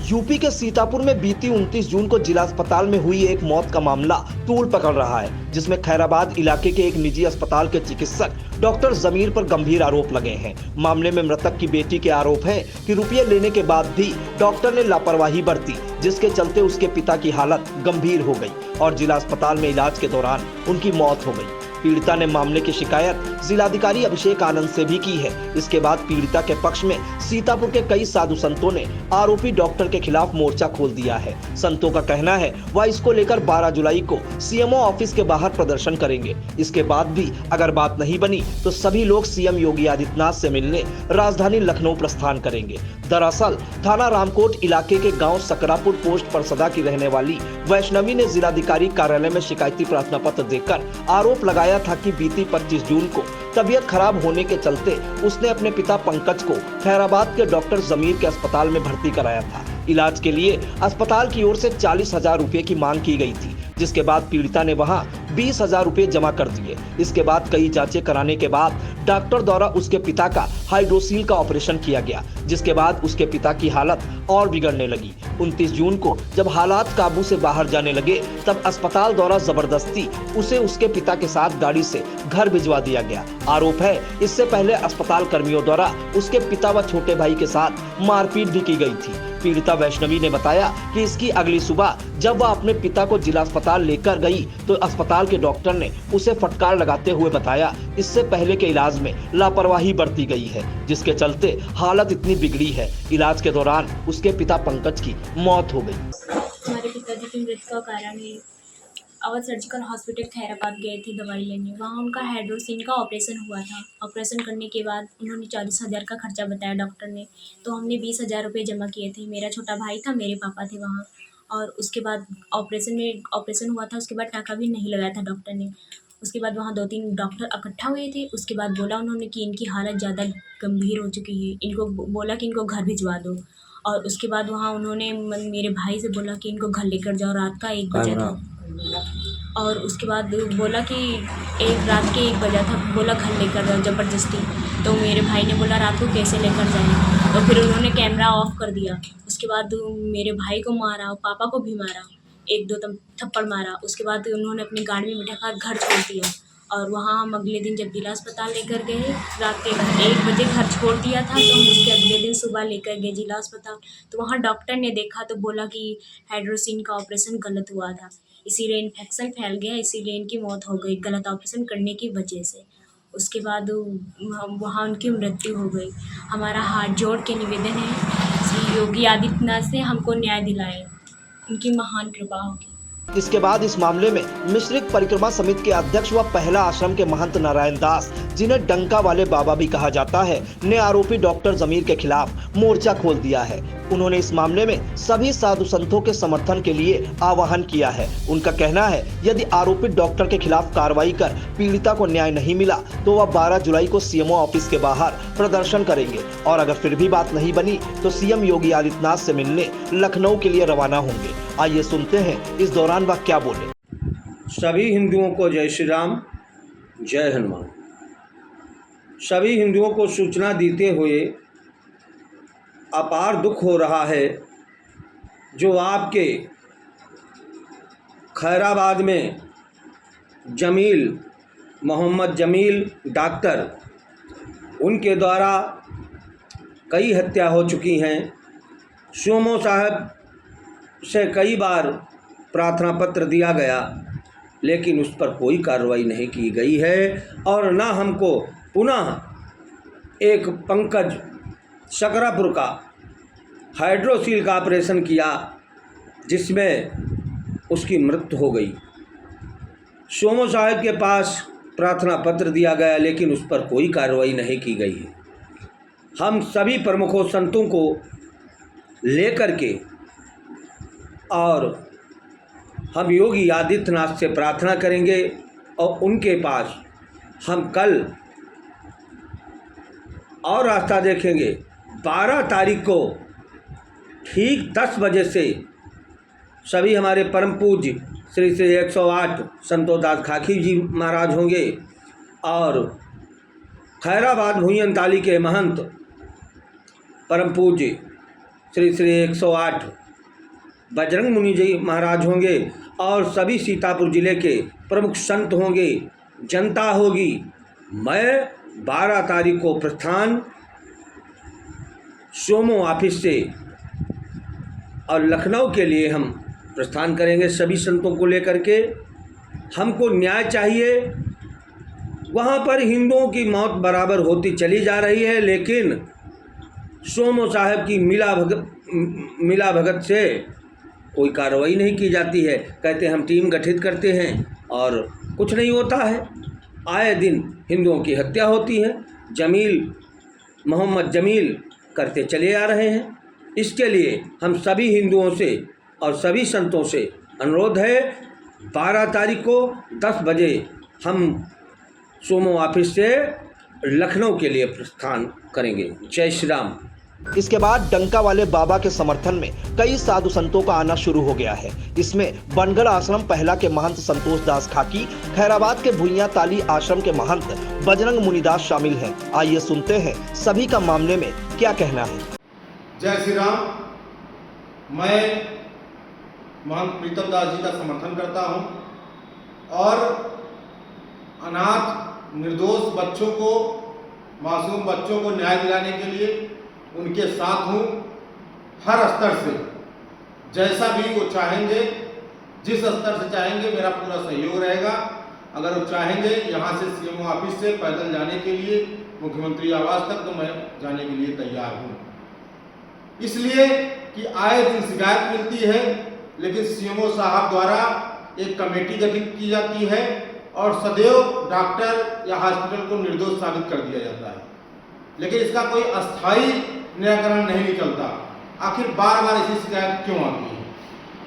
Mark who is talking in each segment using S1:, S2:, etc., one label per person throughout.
S1: UP के सीतापुर में बीती 29 जून को जिला अस्पताल में हुई एक मौत का मामला तूल पकड़ रहा है, जिसमें खैराबाद इलाके के एक निजी अस्पताल के चिकित्सक डॉक्टर जमीर पर गंभीर आरोप लगे हैं। मामले में मृतक की बेटी के आरोप है कि रुपये लेने के बाद भी डॉक्टर ने लापरवाही बरती, जिसके चलते उसके पिता की हालत गंभीर हो गई और जिला अस्पताल में इलाज के दौरान उनकी मौत हो गई। पीड़िता ने मामले की शिकायत जिलाधिकारी अभिषेक आनंद से भी की है। इसके बाद पीड़िता के पक्ष में सीतापुर के कई साधु संतों ने आरोपी डॉक्टर के खिलाफ मोर्चा खोल दिया है। संतों का कहना है वह इसको लेकर 12 जुलाई को सीएमओ ऑफिस के बाहर प्रदर्शन करेंगे। इसके बाद भी अगर बात नहीं बनी तो सभी लोग सीएम योगी आदित्यनाथ से मिलने राजधानी लखनऊ प्रस्थान करेंगे। दरअसल थाना रामकोट इलाके के गाँव सकरापुर पोस्ट परसदा की रहने वाली वैष्णवी ने जिलाधिकारी कार्यालय में शिकायती प्रार्थना पत्र देकर आरोप लगाया था कि बीती 25 जून को तबीयत खराब होने के चलते उसने अपने पिता पंकज को खैराबाद के डॉक्टर जमीर के अस्पताल में भर्ती कराया था। इलाज के लिए अस्पताल की ओर से 40,000 रुपए की मांग की गई थी, जिसके बाद पीड़िता ने वहां 20,000 रुपए जमा कर दिए। इसके बाद कई जांचें कराने के बाद डॉक्टर द्वारा उसके पिता का हाइड्रोसील का ऑपरेशन किया गया, जिसके बाद उसके पिता की हालत और बिगड़ने लगी। 29 जून को जब हालात काबू से बाहर जाने लगे तब अस्पताल द्वारा जबरदस्ती उसे उसके पिता के साथ गाड़ी से घर भिजवा दिया गया। आरोप है इससे पहले अस्पताल कर्मियों द्वारा उसके पिता व छोटे भाई के साथ मारपीट भी की गई थी। पीड़िता वैष्णवी ने बताया कि इसकी अगली सुबह जब वह अपने पिता को जिला अस्पताल लेकर गई तो अस्पताल के डॉक्टर ने उसे फटकार लगाते हुए बताया इससे पहले के इलाज में लापरवाही बरती गई है, जिसके चलते हालत इतनी बिगड़ी है। इलाज के दौरान उसके पिता पंकज की मौत हो गई।
S2: हमारे पिताजी की मृत्यु का कारण है अवध सर्जिकल हॉस्पिटल खैराबाद गए थे दवाई लेने। वहाँ उनका हाइड्रोसिन का ऑपरेशन हुआ था। ऑपरेशन करने के बाद उन्होंने 40,000 का खर्चा बताया डॉक्टर ने, तो हमने 20,000 रुपये जमा किए थे। मेरा छोटा भाई था, मेरे पापा थे वहाँ। और उसके बाद ऑपरेशन हुआ था, उसके बाद टाका भी नहीं लगाया था डॉक्टर ने। उसके बाद वहाँ 2-3 डॉक्टर इकट्ठा हुए थे। उसके बाद बोला उन्होंने कि इनकी हालत ज़्यादा गंभीर हो चुकी है, इनको बोला कि इनको घर भिजवा दो। और उसके बाद वहाँ उन्होंने मेरे भाई से बोला कि इनको घर लेकर जाओ। रात का 1 बजे था और उसके बाद बोला कि रात के 1 बजा था, बोला घर लेकर जाओ ज़बरदस्ती। तो मेरे भाई ने बोला रात को कैसे लेकर जाएँ, तो फिर उन्होंने कैमरा ऑफ कर दिया। उसके बाद मेरे भाई को मारा, पापा को भी मारा, 1-2 थप्पड़ मारा। उसके बाद उन्होंने अपनी गाड़ी में बिठाकर घर छोड़ दिया। और वहाँ हम अगले दिन जब जिला अस्पताल लेकर गए, रात के 1 बजे घर छोड़ दिया था, तो हम उसके अगले दिन सुबह लेकर गए जिला अस्पताल। तो वहाँ डॉक्टर ने देखा तो बोला कि हाइड्रोसिन का ऑपरेशन गलत हुआ था, इसीलिए इन्फेक्शन फैल गया, इसीलिए इनकी मौत हो गई गलत ऑपरेशन करने की वजह से। उसके बाद वहाँ उनकी मृत्यु हो गई। हमारा हाथ जोड़ के निवेदन है श्री योगी आदित्यनाथ से हमको न्याय दिलाए, उनकी महान कृपा होगी।
S1: इसके बाद इस मामले में मिश्रिक परिक्रमा समिति के अध्यक्ष व पहला आश्रम के महंत नारायण दास, जिन्हें डंका वाले बाबा भी कहा जाता है, ने आरोपी डॉक्टर जमीर के खिलाफ मोर्चा खोल दिया है। उन्होंने इस मामले में सभी साधु संतों के समर्थन के लिए आह्वान किया है। उनका कहना है यदि आरोपित डॉक्टर के खिलाफ कार्रवाई कर पीड़िता को न्याय नहीं मिला तो वह 12 जुलाई को सीएमओ ऑफिस के बाहर प्रदर्शन करेंगे और अगर फिर भी बात नहीं बनी तो सीएम योगी आदित्यनाथ से मिलने लखनऊ के लिए रवाना होंगे। आइए सुनते हैं इस दौरान वह क्या बोले।
S3: सभी हिंदुओं को जय श्री राम, जय हनुमान। सभी हिंदुओं को सूचना देते हुए अपार दुख हो रहा है जो आपके खैराबाद में मोहम्मद जमील डॉक्टर, उनके द्वारा कई हत्या हो चुकी हैं। सीएमओ साहब से कई बार प्रार्थना पत्र दिया गया, लेकिन उस पर कोई कार्रवाई नहीं की गई है और न हमको पुनः एक पंकज सकरापुर का हाइड्रोसील का ऑपरेशन किया, जिसमें उसकी मृत्यु हो गई। सीएमओ साहब के पास प्रार्थना पत्र दिया गया, लेकिन उस पर कोई कार्रवाई नहीं की गई है। हम सभी प्रमुखों संतों को लेकर के और हम योगी आदित्यनाथ से प्रार्थना करेंगे और उनके पास हम कल और रास्ता देखेंगे। 12 तारीख को ठीक 10 बजे से सभी हमारे परम पूज्य श्री 108 संतोष दास खाकी जी महाराज होंगे और खैराबाद भुइयन ताली के महंत परम पूज्य श्री श्री 108 बजरंग मुनि जी महाराज होंगे और सभी सीतापुर जिले के प्रमुख संत होंगे, जनता होगी। मैं 12 तारीख को प्रस्थान सोमो ऑफिस से और लखनऊ के लिए हम प्रस्थान करेंगे सभी संतों को लेकर के। हमको न्याय चाहिए। वहाँ पर हिंदुओं की मौत बराबर होती चली जा रही है, लेकिन सोमो साहब की मिला भगत से कोई कार्रवाई नहीं की जाती है। कहते हम टीम गठित करते हैं और कुछ नहीं होता है। आए दिन हिंदुओं की हत्या होती है। मोहम्मद जमील करते चले आ रहे हैं। इसके लिए हम सभी हिंदुओं से और सभी संतों से अनुरोध है, 12 तारीख को 10 बजे हम सोमो ऑफिस से लखनऊ के लिए प्रस्थान करेंगे। जय श्री राम।
S1: इसके बाद डंका वाले बाबा के समर्थन में कई साधु संतों का आना शुरू हो गया है। इसमें बनगढ़ आश्रम पहला के महंत संतोष दास खाकी, खैराबाद के भुइयां ताली आश्रम के महंत बजरंग मुनिदास शामिल हैं। आइए सुनते हैं सभी का मामले में क्या कहना है।
S4: जय श्री राम। मैं महंत प्रीतम दास जी का समर्थन करता हूं और अनाथ निर्दोष बच्चों को, मासूम बच्चों को न्याय दिलाने के लिए उनके साथ हूँ। हर स्तर से जैसा भी वो चाहेंगे, जिस स्तर से चाहेंगे, मेरा पूरा सहयोग रहेगा। अगर वो चाहेंगे यहाँ से सीएमओ ऑफिस से पैदल जाने के लिए मुख्यमंत्री आवास तक, तो मैं जाने के लिए तैयार हूँ। इसलिए कि आए दिन शिकायत मिलती है, लेकिन सीएमओ साहब द्वारा एक कमेटी गठित की जाती है और सदैव डॉक्टर या हॉस्पिटल को निर्दोष साबित कर दिया जाता है, लेकिन इसका कोई अस्थायी निराकरण नहीं निकलता। आखिर बार बार ऐसी शिकायत क्यों आती है?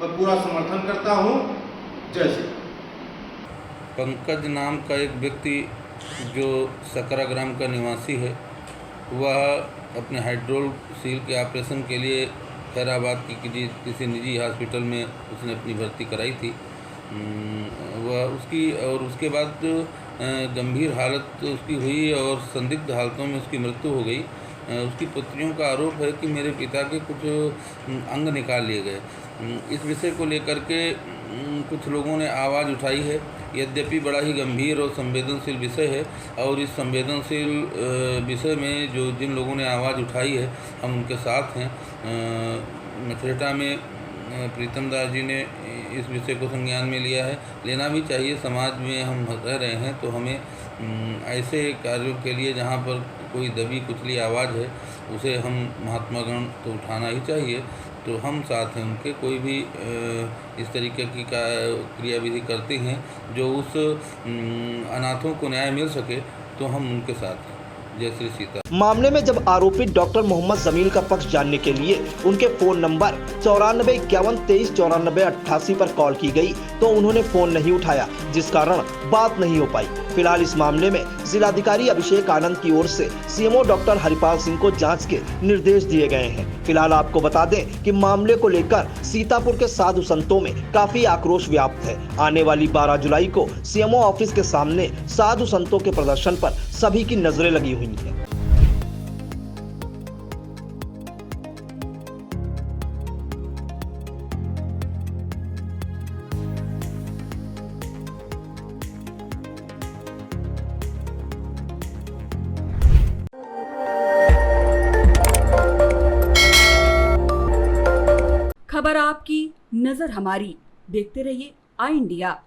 S4: मैं पूरा समर्थन करता हूँ। जय श्री।
S5: पंकज नाम का एक व्यक्ति जो सकरा ग्राम का निवासी है, वह अपने हाइड्रोल सील के ऑपरेशन के लिए खैराबाद की किसी निजी हॉस्पिटल में उसने अपनी भर्ती कराई थी। वह उसके बाद गंभीर हालत उसकी हुई और संदिग्ध हालतों में उसकी मृत्यु हो गई। उसकी पुत्रियों का आरोप है कि मेरे पिता के कुछ अंग निकाल लिए गए। इस विषय को लेकर के कुछ लोगों ने आवाज़ उठाई है। यद्यपि बड़ा ही गंभीर और संवेदनशील विषय है और इस संवेदनशील विषय में जिन लोगों ने आवाज़ उठाई है, हम उनके साथ हैं। मथुरेटा में प्रीतम दास जी ने इस विषय को संज्ञान में लिया है। लेना भी चाहिए। समाज में हम रह रहे हैं तो हमें ऐसे कार्यों के लिए जहाँ पर कोई दबी कुचली आवाज़ है, उसे हम महात्मागण तो उठाना ही चाहिए। तो हम साथ हैं उनके। कोई भी इस तरीके की क्रियाविधि करते हैं जो उस अनाथों को न्याय मिल सके, तो हम उनके साथ हैं। जय श्री सीता।
S1: मामले में जब आरोपित डॉक्टर मोहम्मद जमील का पक्ष जानने के लिए उनके फोन नंबर 94 51 23 94 88 पर कॉल की गई, तो उन्होंने फोन नहीं उठाया, जिस कारण बात नहीं हो पाई। फिलहाल इस मामले में जिलाधिकारी अभिषेक आनंद की ओर से सीएमओ डॉक्टर हरिपाल सिंह को जांच के निर्देश दिए गए हैं। फिलहाल आपको बता दें कि मामले को लेकर सीतापुर के साधु संतों में काफी आक्रोश व्याप्त है। आने वाली 12 जुलाई को सीएमओ ऑफिस के सामने साधु संतों के प्रदर्शन पर सभी की नजरें लगी हुई हैं।
S6: खबर आपकी, नजर हमारी। देखते रहिए आई इंडिया।